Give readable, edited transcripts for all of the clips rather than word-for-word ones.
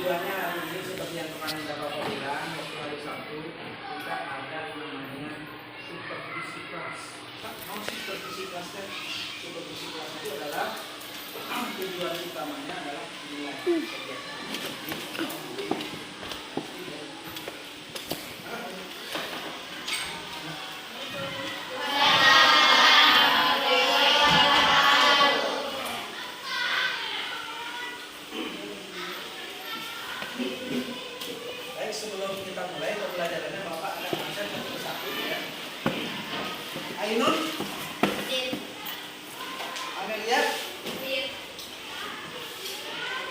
tujuannya hari ini seperti yang kemarin Bapak bilang waktu hari Sabtu kita ada namanya supervisi kelas. Mau supervisi kelas kan? Supervisi kelas itu adalah tujuan utamanya adalah menilai kegiatan. Baik, sebelum kita mulai pembelajarannya Bapak akan mengajar satu persatu ya. Ainun, Amelia,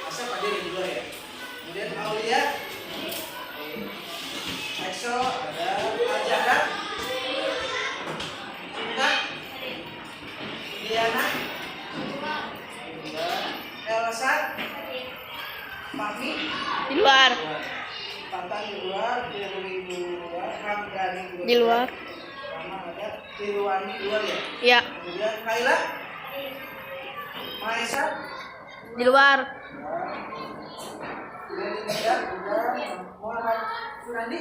Asap hadir di dua ya. Kemudian Aulia, Exo, ada Ajara, Cinta, Diana, Elsa, Fahmi Di luar. Tatan di luar, Firly di luar, Ramdhani Di luar. sama ada Firwani di luar ya. Iya. Kemudian Kaila, Maesa, Di luar. kemudian tidak juga Muhammad Sunandi,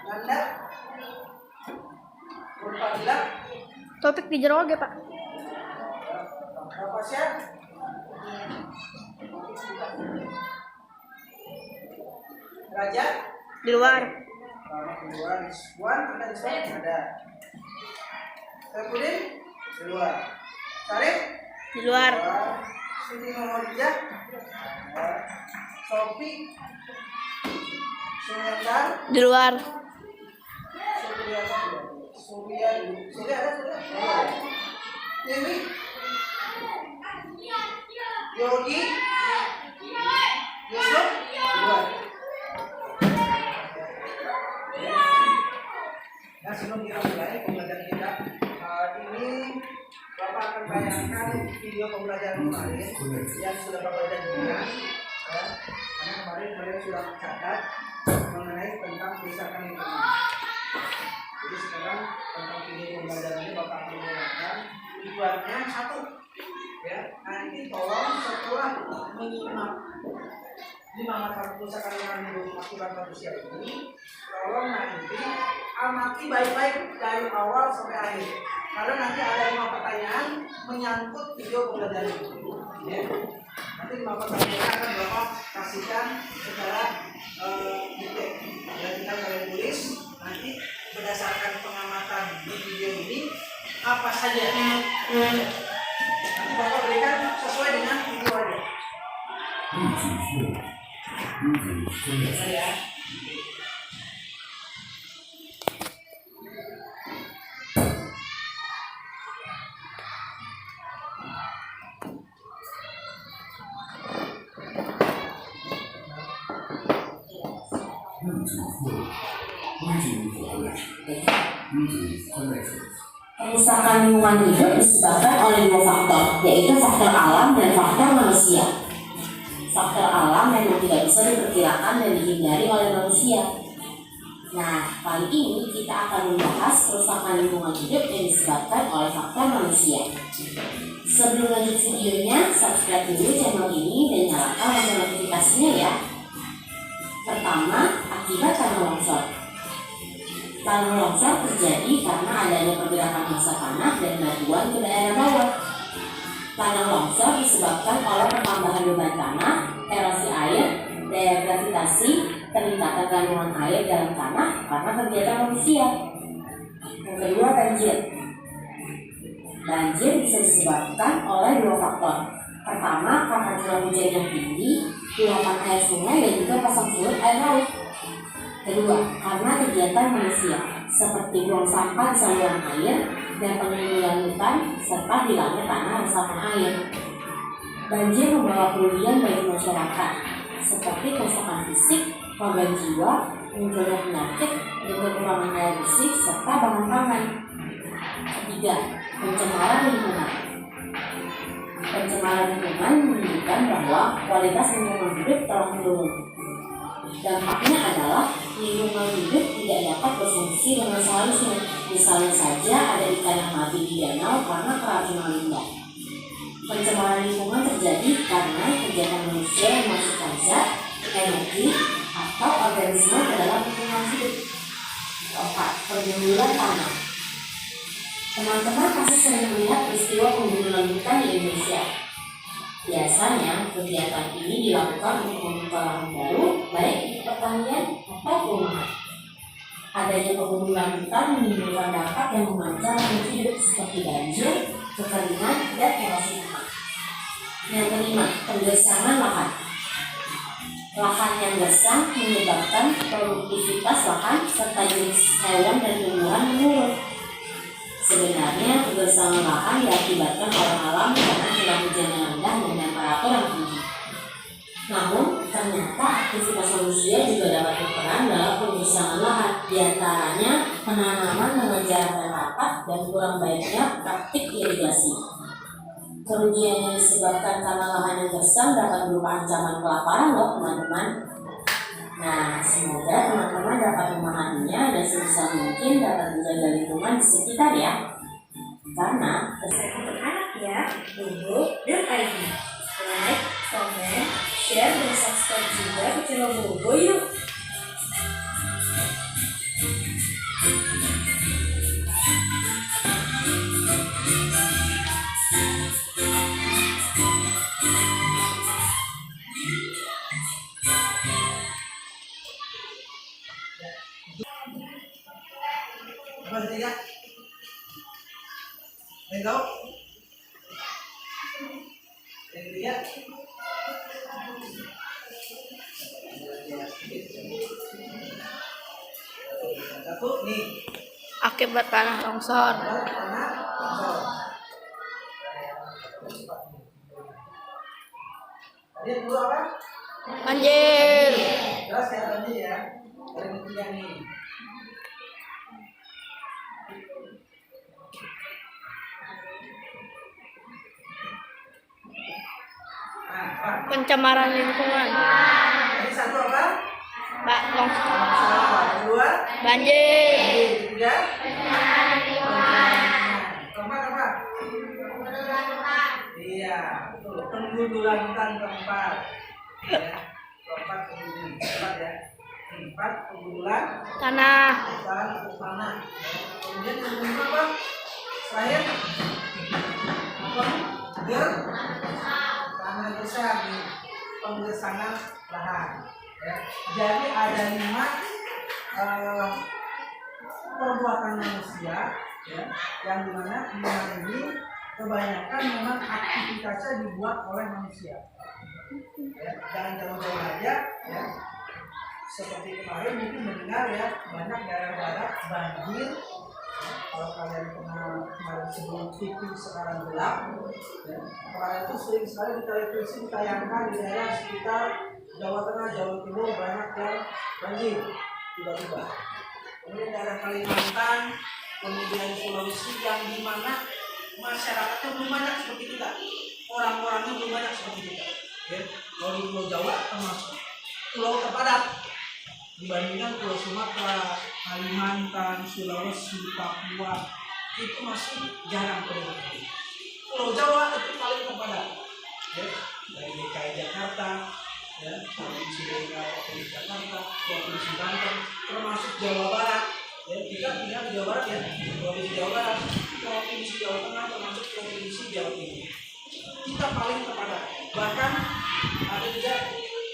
Nanda, Nurfadila, Topik di jero ge, Pak. Rapasya, Raja, Di luar. di luar, Wan ada di sana ada. Kemudian di luar, Sarif, Di luar. Siti Nurholidah, Sofi, Sunyandar, Di luar. Surya ada Dewi, Yogi, Yusuf, dua. Nah, sebelum kita mulai pembelajaran kita ini, Bapak akan bayangkan video pembelajaran kemarin yang sudah Bapak janjikan, ya, karena kemarin kalian sudah mencatat mengenai tentang kerusakan lingkungan. Jadi sekarang tentang video pembelajarannya Bapak akan menjelaskan tujuannya satu, ya. Nanti tolong setelah menyimak 5 mata kerusakan lingkungan akibat manusia ini, tolong nanti amati baik-baik dari awal sampai akhir. Karena nanti ada 5 pertanyaan menyangkut video pembelajaran itu. Ya. Nanti 5 pertanyaan akan Bapak kasihkan secara detail. Dan kita kalian tulis nanti berdasarkan pengamatan di video ini apa saja. Nanti Bapak berikan sesuai dengan video aja. Ya. Kerusakan lingkungan hidup disebabkan oleh 2 faktor, yaitu faktor alam dan faktor manusia. Faktor alam memang tidak bisa diperkirakan dan dihindari oleh manusia. Nah, kali ini kita akan membahas kerusakan lingkungan hidup yang disebabkan oleh faktor manusia. Sebelum lanjut videonya, subscribe dulu channel ini dan nyalakan lonceng notifikasinya ya. Pertama, akibat tanah longsor. Tanah longsor terjadi karena adanya pergerakan massa tanah dan batuan ke daerah bawah. Tanah longsor disebabkan oleh pertambahan beban tanah, erosi air, daya gravitasi, peningkatan kandungan air dalam tanah karena kegiatan manusia. Yang kedua, banjir. Banjir bisa disebabkan oleh 2 faktor. Pertama, karena curah hujan yang tinggi, luapan air sungai dan juga pasang surut air laut. Kedua, karena kegiatan manusia seperti buang sampah di saluran air dan penyembuhan hutan serta hilangnya tanah resapan air. Banjir membawa kerugian bagi masyarakat seperti kerusakan fisik, korban jiwa, munculnya penyakit, dan kekurangan air bersih serta bahan pangan. Ketiga, pencemaran lingkungan. Pencemaran lingkungan menunjukkan bahwa kualitas lingkungan hidup telah menurun. Dampaknya adalah lingkungan hidup tidak dapat berfungsi dengan seharusnya. Misalnya saja ada ikan yang mati di danau karena keracunan limbah. Pencemaran lingkungan terjadi karena energi atau organisme ke dalam lingkungan hidup. Keempat, penggundulan tanah. Teman-teman pasti sering melihat peristiwa penggundulan hutan di Indonesia. Biasanya kegiatan ini dilakukan untuk membuka lahan baru, baik untuk pertanian atau perumahan. Adanya penggundulan hutan menimbulkan dampak yang mengancam lingkungan hidup seperti banjir, kekeringan, dan erosi tanah. Yang kelima, penggesangan lahan. Lahan yang gersang menyebabkan produktivitas lahan serta jenis hewan dan tumbuhan menurun. Sebenarnya kegersangan lahan diakibatkan oleh alam karena curah hujan yang rendah dan temperatur yang tinggi. Namun, ternyata aktivitas manusia juga dapat berperan dalam penggersangan lahan, diantaranya penanaman dengan jarak yang rapat dan kurang baiknya praktik irigasi. Kerugian yang disebabkan karena lahan yang gersang dapat berupa ancaman kelaparan loh teman-teman. Nah, semoga teman-teman dapat memahaminya dan sebisa mungkin dapat menjaga lingkungan di sekitar ya. Karena untuk anak ya, bobo.id. Like, comment, share, dan subscribe juga ke channel Bobo yuk. Apa ketiga? Yang tahu? Yang ketiga? Satu nih. Akibat tanah longsor. Tanah longsor. Tadi yang kedua apa? Banjir. Jelas ya banjir ya. Yang ketiga nih. Pencemaran lingkungan. Tadi satu apa? Pak longsor. Longsor. Kedua? Banjir. Ketiga? Keempat apa? Iya, betul. Penggundulan hutan keempat. Ya. Keempat penggundulan keempat ya. Empat penggundulan Tanah. tanah. Kemudian yang kelima apa? Selain apa? Tanah besar nih, penggersangan lahan. Ya. Jadi ada 5 perbuatan manusia, ya, yang dimana 5 ini kebanyakan memang aktivitasnya dibuat oleh manusia. Ya, jangan jauh-jauh aja, ya. Seperti kemarin mungkin mendengar ya banyak daerah-daerah banjir. Kalau kalian pernah kemarin sebelum TV sekarang gelap, ya, kemarin itu sering sekali di televisi ditayangkan di daerah sekitar Jawa Tengah, Jawa Timur banyak yang banjir tiba-tiba. Kemudian daerah Kalimantan, kemudian Sulawesi yang dimana masyarakatnya belum banyak seperti kita, orang-orangnya belum banyak seperti kita. Ya, kalau di Pulau Jawa termasuk pulau terpadat dibandingkan Pulau Sumatera, Kalimantan, Sulawesi, Papua itu masih jarang penduduk. Pulau Jawa itu paling terpadat, ya, dari DKI Jakarta, ya, provinsi Provinsi Jakarta, provinsi Banten, termasuk Jawa Barat. Ya, kita tinggal di Jawa Barat ya, provinsi Jawa Barat, provinsi Jawa Tengah, termasuk provinsi Jawa Timur. Kita paling terpadat. Bahkan ada juga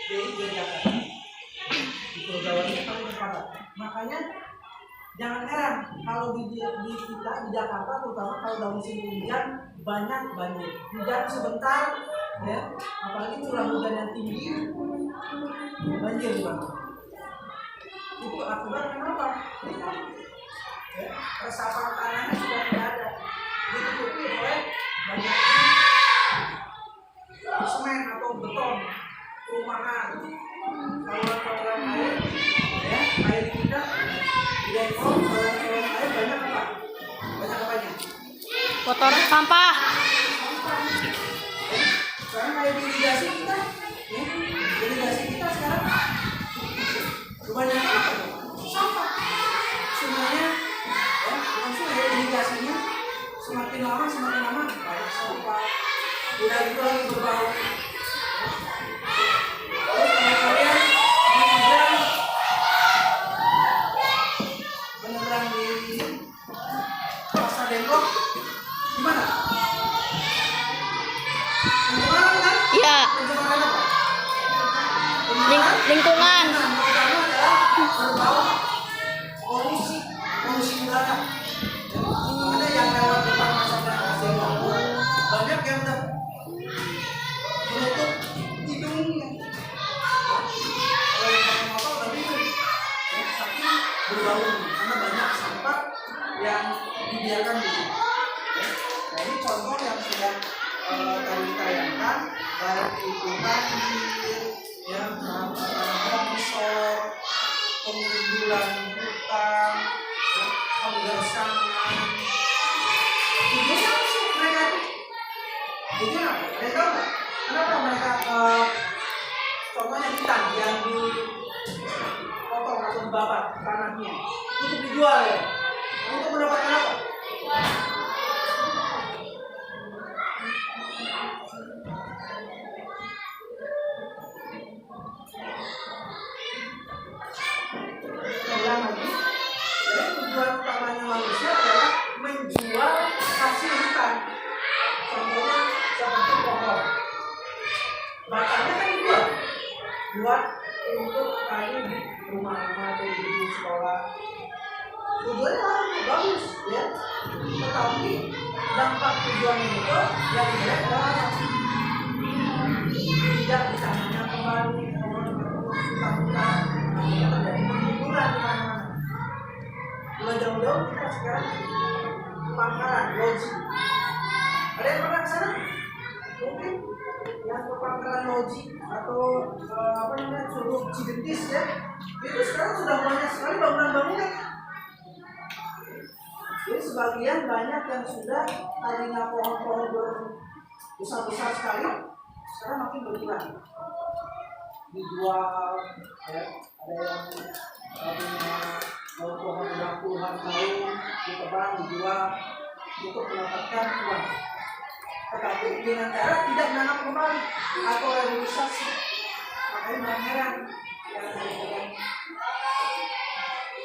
di Jakarta. Di Pulau Jawa ini paling terpadat. Makanya jangan heran kalau di kita di Jakarta terutama kalau dalam musim hujan banyak banjir. Hujan sebentar, ya, apalagi curah hujan yang tinggi, banjir juga. Itu akibat kenapa? Ya, resapan tanahnya sudah tidak ada, ditutupi oleh banyaknya semen atau beton perumahan, saluran air, ya, air kita tidak saluran air banyak apa? Banyak apanya? Kotoran sampah. Sekarang air irigasi kita, ya, irigasi kita sekarang kebanyakan apa? Sampah. Sungainya, ya, langsung air irigasinya semakin lama banyak sampah. Udah itu lagi berbau. Terus kalau kalian Lingkungan. Nah, yang pertama adalah berbau polusi udara. Ada yang lewat depan masanya banyak yang udah menutup hidungnya. Kalau yang pakai motor udah bingung, saking berbau karena banyak sampah yang dibiarkan di sini. Nah, ini contoh yang sudah tadi ditayangkan, baik itu banjir, ya, longsor, pengundulan hutan, ya, pembersihan. Tujuannya apa sih mereka itu? Tujuannya apa? Mereka tahu nggak? Kenapa mereka contohnya hutan yang dipotong atau dibabat tanahnya untuk dijual ya? Untuk mendapatkan apa? Ulang lagi. Jadi tujuan utamanya manusia adalah menjual hasil hutan. Contohnya seperti pohon. Batangnya kan dijual buat untuk kayu di rumah-rumah atau di gedung sekolah. Tujuannya bagus ya. Tetapi dampak tujuannya itu yang jelek adalah tidak ditanamnya kembali hutan-hutan. Akhirnya terjadi penggusuran di mana-mana. Mulai jauh-jauh kita sekarang pangkalan, loji. Ada yang pernah ke sana? Mungkin yang ke pangkalan loji atau Curug Cigentis ya. Itu sekarang sudah banyak sekali bangunan-bangunan. Jadi sebagian banyak yang sudah tadinya pohon-pohon besar-besar sekali, sekarang makin berkurang. Dijual, ya. Ada yang punya pohon udah puluhan tahun ditebang, dijual untuk mendapatkan uang. Tetapi dengan cara tidak menanam kembali atau rehabilitasi. Makanya jangan heran yang kalian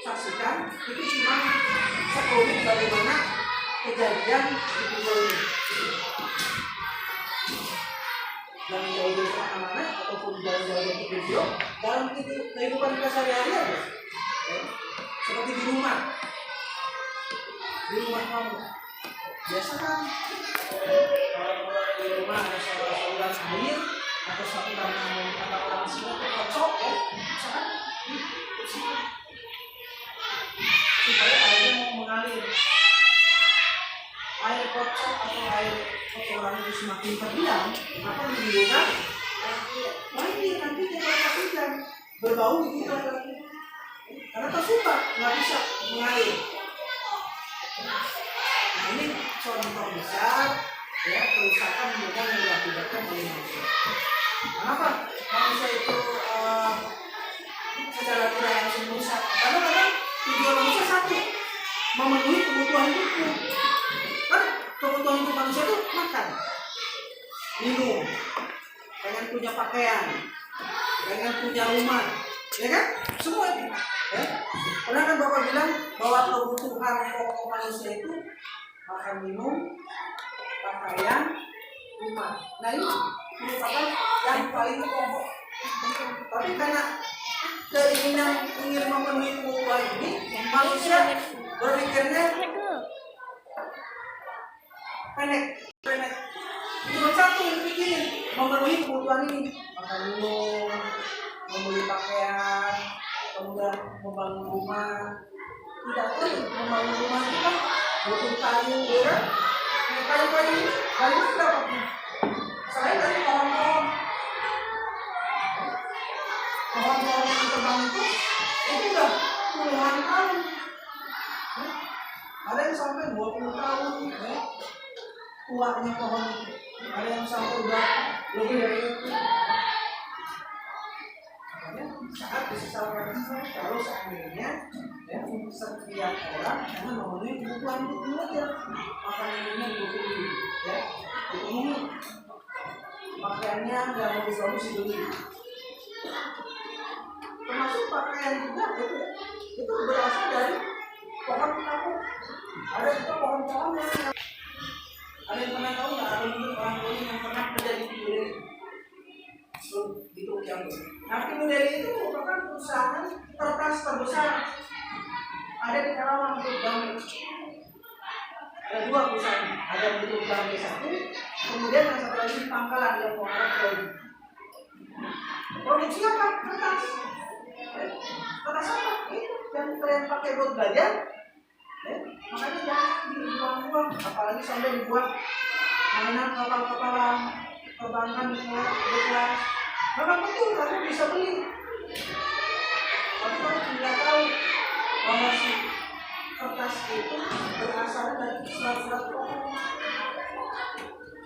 saksikan itu cuma sekelumit bagaimana kejadian di video ini. Dan jauh-jauh kemana-mana ataupun jauh-jauh dari video dalam kehidupan kita sehari-hari aja. Seperti di rumah kamu biasa kan di rumah ada saluran air atau satu kata mesinnya itu kocok ya, misalkan supaya airnya mau mengalir. Air kocok atau air kotoran itu semakin terdiam, maka menimbulkan banjir nanti tiap hujan berbau gitu lagi. Karena tersumbat nggak bisa mengalir. Nah ini contoh besar ya kerusakan lingkungan yang diakibatkan oleh manusia. Kenapa manusia itu secara tidak langsung merusak? Karena memang tujuan manusia satu, memenuhi kebutuhan hidupnya. Kan kebutuhan hidup manusia itu makan, minum, pengen punya pakaian, pengen punya rumah, ya kan? Semua itu. Ya. Pernah kan Bapak bilang bahwa kebutuhan pokok manusia itu makan, minum, pakaian, rumah. Nah ini merupakan yang paling pokok. Tapi karena keinginan ingin memenuhi kebutuhan ini, manusia berpikirnya pendek. Cuma satu yang dipikirin, memenuhi kebutuhan ini, makan, minum, membeli pakaian, kemudian membangun rumah. Tidak tahu membangun rumah itu kan butuh kayu, ya kan? Kayu-kayu ini dari mana dapatnya? Selain dari pohon-pohon yang terbang itu udah puluhan tahun. Ada yang sampai 20 tahun, ya. Tuanya pohon itu. Ada yang sampai udah lebih dari itu. Saat disesalkan kalau seandainya ya setiap orang hanya memenuhi kebutuhan itu aja, makan minumnya dibeli, ya, ini pakaiannya nggak bagus-bagus dibeli, termasuk pakaian juga itu berasal dari pohon kapuk. Ada juga pohon-pohon yang ada yang pernah tahu nggak, atau mungkin orang-orang yang pernah kerja di Piduri itu yang Apindo Daily itu merupakan perusahaan kertas terbesar ada di Karawang untuk Damai. Ada 2 perusahaan, ada untuk Damai 1, kemudian yang satu lagi di Pangkalan yang mengarah ke produksi apa? Kertas. Kertas apa? Itu yang kalian pakai buat belajar. Makanya jangan dibuang-buang, apalagi sampai dibuat mainan kapal-kapalan, perbankan di kelas. Memang betul kamu bisa beli. Tapi kamu tidak tahu bahwa si kertas itu berasal dari surat-surat pokok.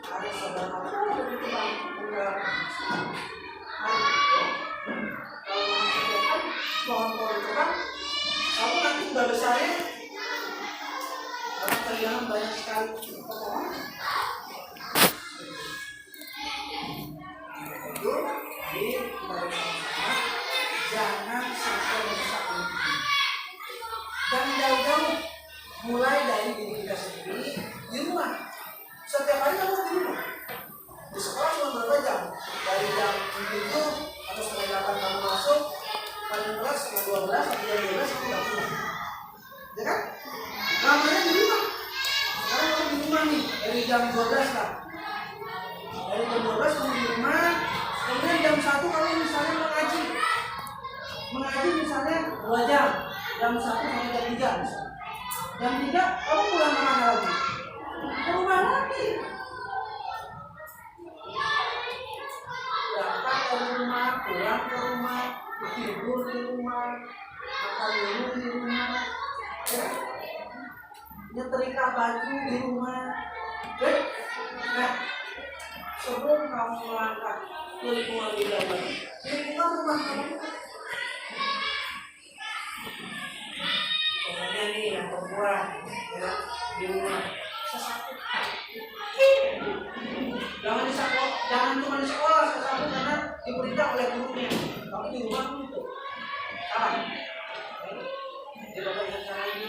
Ada saudara begitu bang, enggak. Pohon-pohon itu kan, kamu nanti udah besarnya, karena kehilangan banyak sekali potongan. Itu, jadi kita bersama-sama, jangan sampai merusak lingkungan. Dan jauh-jauh, mulai dari diri kita sendiri di rumah. Setiap hari kamu di rumah. Di sekolah cuma berapa jam? Dari jam 7 atau setengah 8 kamu masuk, paling kelas setengah 12 atau jam 12 kamu udah pulang. Ya kan? Namanya di rumah. Sekarang kamu di rumah nih, dari jam 12 lah. Dari jam 12 kamu di rumah, kemudian jam 1 kamu misalnya mengaji. Mengaji misalnya 2 jam, jam 1 sampai jam 3 misalnya. Jam 3 kamu pulang kemana lagi? Ke rumah lagi. Berangkat ke rumah, pulang ke rumah, tidur di rumah, makan minum di rumah, ya. Nyetrika baju di rumah. Nah, sebelum kamu melangkah ke lingkungan di dalam, lingkungan rumah kamu. Pokoknya nih yang perempuan, ya, di rumah. Jangan di sekolah, jangan cuma di sekolah sesapu karena diperintah oleh gurunya. Tapi di rumah itu salah. Tidak banyak cara ini.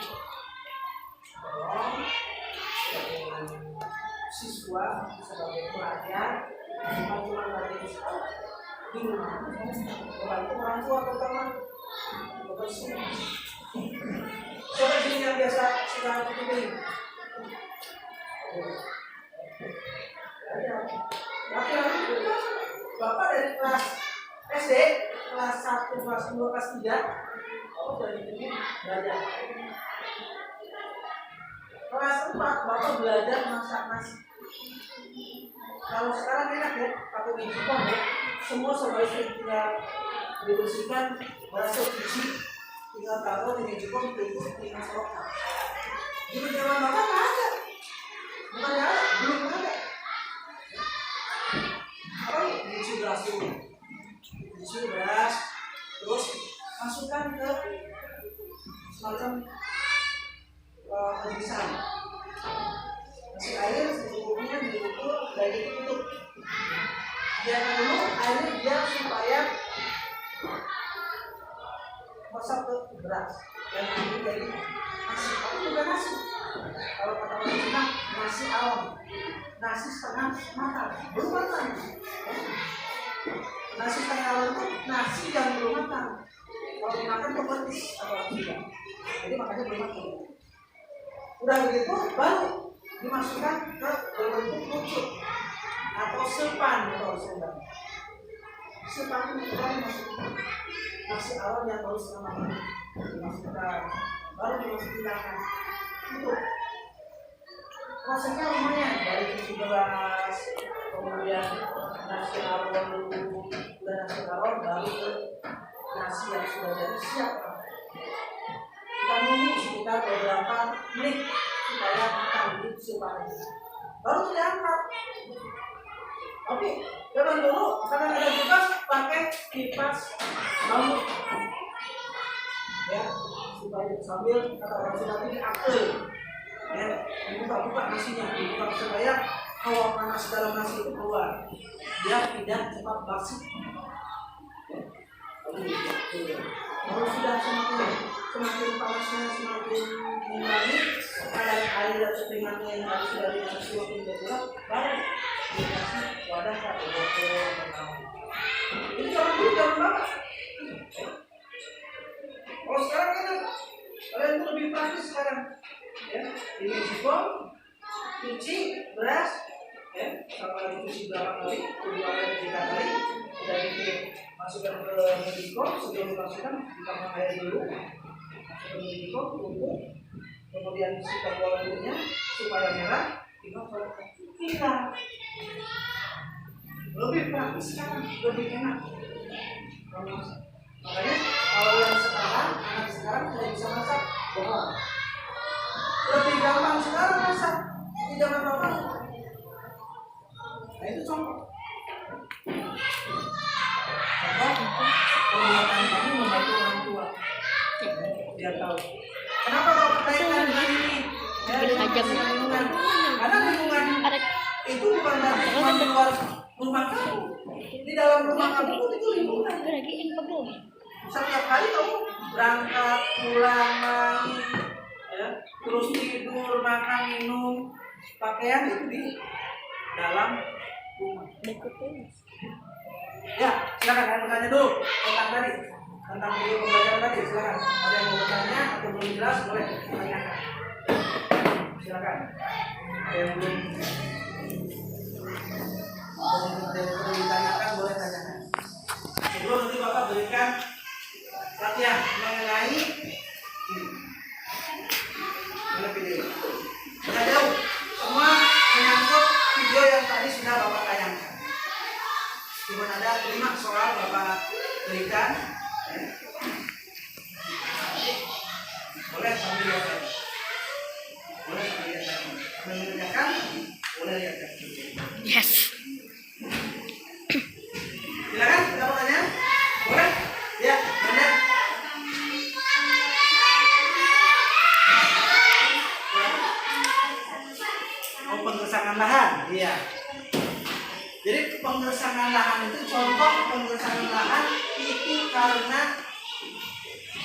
Tolong dengan siswa sebagai pelajar, bukan cuma belajar di sekolah, di rumah. Membantu orang tua terutama bebersih. Siapa sini yang biasa suka kucing? Laki-laki Bapak dari kelas SD, kelas 1, kelas 2, kelas 3, kamu dari sini belajar. Kelas 4, Bapak belajar masak nasi. Kalau sekarang enak ya, pakai biji-bong ya. Semua sebaiknya tinggal dibersihkan, berasa cuci, tinggal taruh di biji-bong, tinggal selokan. Jadi zaman Bapak nggak ada. Bukan ya, belum ada. Apa diisi beras dulu, diisi beras, terus masukkan ke semacam penyisal. Kasih air secukupnya, diukur, dan ditutup. Biarkan dulu airnya biar supaya masuk ke beras dan ini jadi nasi. Tapi bukan nasi. Kalau kata orang Cina, nasi awam, nasi setengah matang, belum matang. Nasi setengah awam itu nasi yang belum matang. Kalau dimakan itu petis atau tidak. Jadi makanya belum matang. Udah begitu baru dimasukkan ke berbentuk pucuk atau sepan kalau Sunda. Sepan itu baru dimasukkan nasi awam yang baru setengah matang. Dimasukkan, baru dimasukkan. Itu prosesnya lumayan dari cuci beras, kemudian nasi awam dulu, dan nasi awam baru ke nasi yang sudah jadi siap. Kita nunggu sekitar beberapa menit supaya matang di supaya baru diangkat. Oke, jangan dulu karena ada juga pakai kipas bambu, ya supaya sambil kata orang Sunda ini akil. Ya, dibuka-buka nasinya, dibuka supaya hawa panas dalam nasi itu keluar, biar tidak cepat basi. Kalau sudah semakin panasnya semakin mengurangi, kadar air dan kepingannya yang harus dari nasi semakin berkurang, baru dikasih wadah atau botol. Ini zaman dulu zaman bapak. Kalau sekarang kan kalian itu lebih praktis sekarang. Ya, ini jipong, cuci, beras, ya, sama lagi cuci berapa kali, 2 kali 3 kali, udah masukkan ke jipong, sebelum dimasukkan ditambah air dulu, masukkan ke jipong, tumbuk, kemudian sikat bola kulitnya supaya merah, tinggal lebih praktis sekarang, lebih enak. Makanya kalau yang sekarang, anak sekarang tidak bisa masak, bohong. Lebih gampang sekarang masak di zaman bapak. Nah itu contoh. Contoh perbuatan kamu membantu orang tua. Biar tahu. Kenapa bapak kaitkan ini? Ya, lingkungan. Karena lingkungan itu bukan berarti cuma di luar rumah kamu. Di dalam rumah kamu pun itu lingkungan. Setiap hari kamu berangkat, pulang, main, ya, terus tidur, makan, minum, pakaian itu di dalam rumah. Ya, silakan saya bertanya dulu tentang tadi, tentang video pembelajaran tadi. Silakan. Ada yang mau bertanya atau belum jelas boleh tanyakan. Silakan. Ada yang belum ditanyakan boleh tanyakan. Sebelum nanti bapak berikan latihan mengenai video. Sudah jauh, semua menyangkut video yang tadi sudah bapak tayangkan. Cuma ada 5 soal bapak berikan. Boleh sambil lihat. Boleh sambil lihat. Mengerjakan, boleh lihat. Yes. Silakan, ada pertanyaan? Boleh? Ya, benar. Oh, penggersakan lahan, iya. Jadi penggersakan lahan itu contoh penggersakan lahan itu karena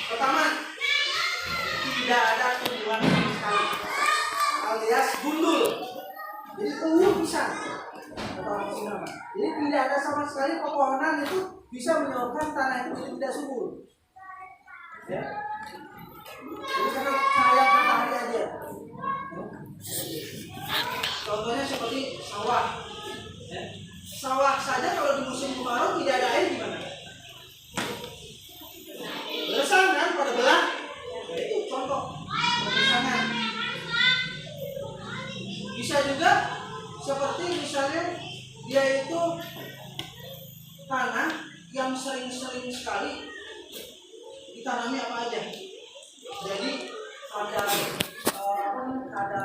pertama tidak ada tumbuhan sama sekali, alias gundul. Jadi tumbuh bisa. Jadi tidak ada sama sekali pepohonan itu bisa menyebabkan tanah itu jadi tidak subur. Ya. Jadi karena cahaya matahari aja. Contohnya seperti sawah. Ya. Sawah saja kalau di musim kemarau tidak ada air gimana? Bersang kan pada belah. Ya, itu contoh penggersangan. Bisa juga seperti misalnya dia itu tanah yang sering-sering sekali ditanami apa aja. Jadi ada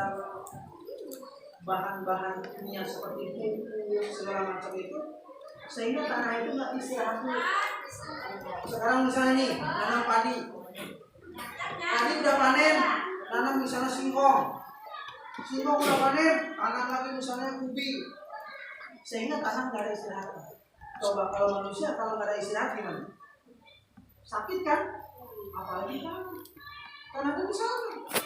bahan-bahan kimia seperti pupuk segala macam itu, sehingga tanah itu nggak istirahat. Sekarang misalnya nih nanam padi udah panen, tanam misalnya singkong udah panen, tanam lagi misalnya ubi, sehingga tanah nggak ada istirahat. Coba kalau manusia kalau nggak ada istirahat gimana? Sakit kan? Apalagi tanah itu bisa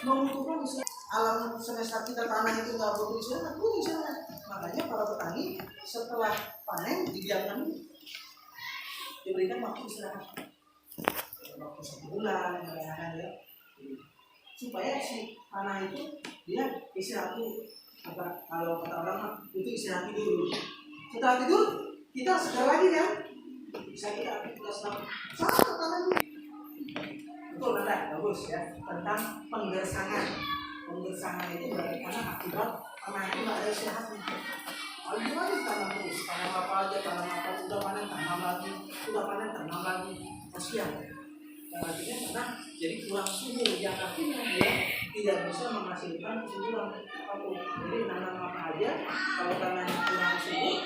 membutuhkan istirahat. Alam semesta kita tanah itu nggak butuh istirahat, butuh istirahat. Makanya para petani setelah panen didiamkan, diberikan waktu istirahat, waktu 1 bulan, ya, supaya si tanah itu dia istirahat dulu. Kalau kata orang itu istirahat dulu. Setelah tidur kita segar lagi kan? Bisa kita aktivitas sama tanah itu. Betul, ada bagus ya tentang penggersangan. Penggersangan itu berarti karena akibat tanah itu nggak ada istirahatnya. Kalau gimana tanam terus, tanam apa aja, tanam apa, udah panen tanam lagi, udah panen tanam lagi, kasihan. Dan akhirnya tanah jadi kurang subur, yang akhirnya dia tidak bisa menghasilkan kesuburan apapun. Jadi nanam apa aja, kalau tanahnya kurang subur,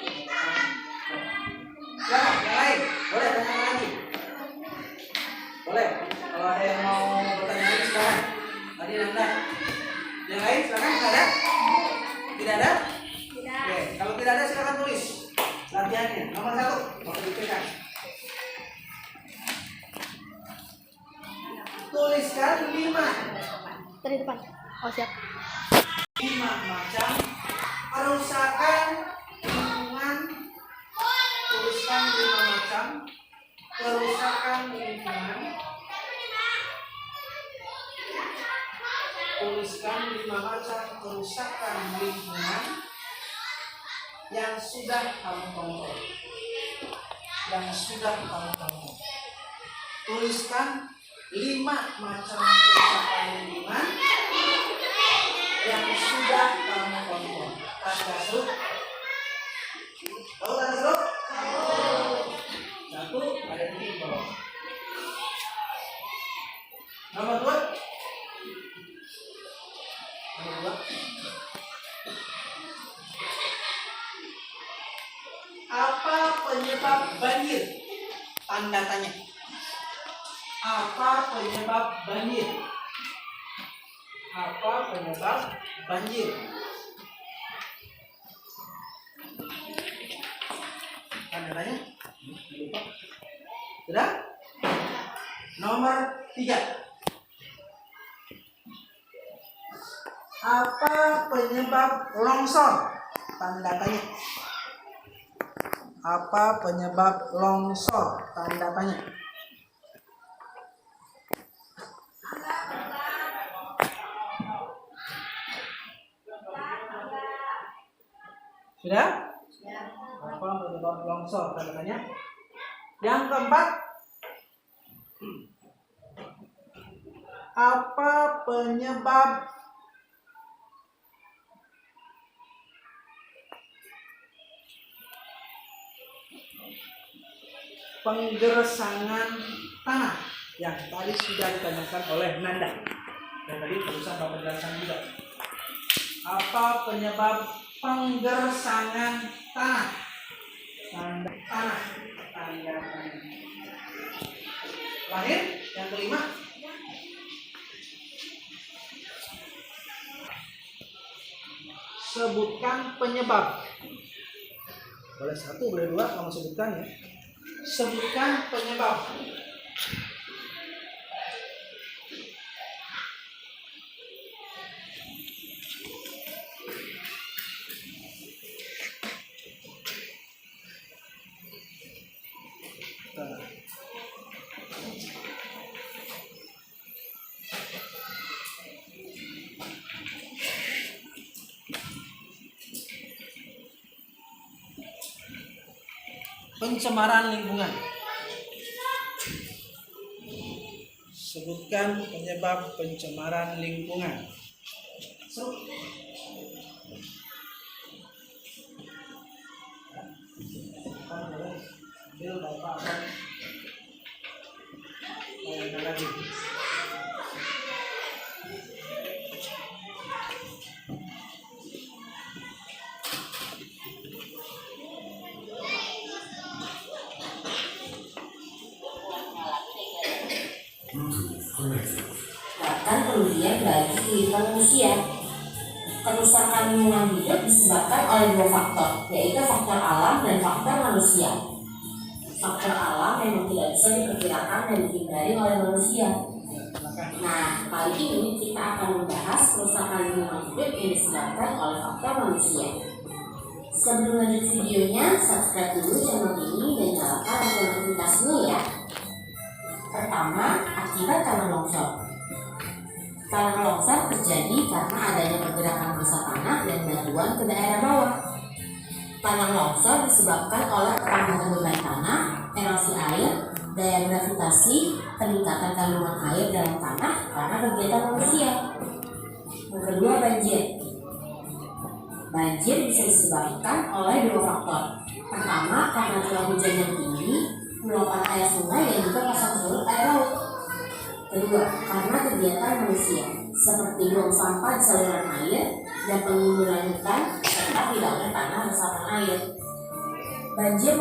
ya, yang lain, boleh tanya lagi. Boleh, kalau ada yang mau bertanya lagi sekarang. Tadi Nanda. Yang lain silakan, ada? Tidak ada? Tidak. Oke, kalau tidak ada silakan tulis latihannya. Nomor 1, mau dipikirkan. Tuliskan 5. Dari depan. Oh siap. 5 macam kerusakan lingkungan. Tuliskan 5 macam kerusakan lingkungan. Tuliskan 5 macam kerusakan lingkungan yang sudah kamu tonton. Tuliskan 5 macam kerusakan lingkungan yang sudah kamu tonton. Tanda seru. Tahu tanda seru? Satu, ada titik bawah. Nomor 2. Apa penyebab banjir? Tanda tanya. Apa penyebab banjir? Apa penyebab banjir? Tanda tanya. Lupa. Sudah? Nomor 3. Apa penyebab longsor? Tanda tanya. Apa penyebab longsor? Tanda tanya. Sudah? Apa penyebab longsor? Tanda tanya. Yang keempat, apa penyebab penggeresangan tanah? Yang tadi sudah ditanyakan oleh Nanda. Dan tadi terusan Bapak jelaskan juga. Apa penyebab penggeresangan tanah? Tanda tanah. Tanda tanah. Lahir yang kelima. Sebutkan penyebab. Boleh 1, boleh 2, kamu sebutkan ya. Sebutkan penyebab. Pencemaran lingkungan. Sebutkan penyebab pencemaran lingkungan. Lagi. Bahkan kemudian bagi kehidupan manusia, kerusakan lingkungan hidup disebabkan oleh 2 faktor, yaitu faktor alam dan faktor manusia. Faktor alam memang tidak bisa diperkirakan dan dihindari oleh manusia. Nah, kali ini kita akan membahas kerusakan lingkungan hidup yang disebabkan oleh faktor manusia. Sebelum lanjut videonya, subscribe dulu channel ini dan nyalakan notifikasinya ya. Pertama, akibat tanah longsor. Tanah longsor terjadi karena adanya pergerakan massa tanah dan batuan ke daerah bawah. Tanah longsor disebabkan oleh penambahan beban tanah, erosi air, daya gravitasi, peningkatan kandungan air dalam tanah karena kegiatan manusia. Yang kedua, banjir. Banjir bisa disebabkan oleh 2 faktor. Pertama, karena curah hujan yang tinggi, luapan air sungai dan juga pasang surut air laut. Kedua, karena kegiatan manusia seperti buang sampah di saluran air dan penggundulan hutan serta hilangnya tanah resapan air. Banjir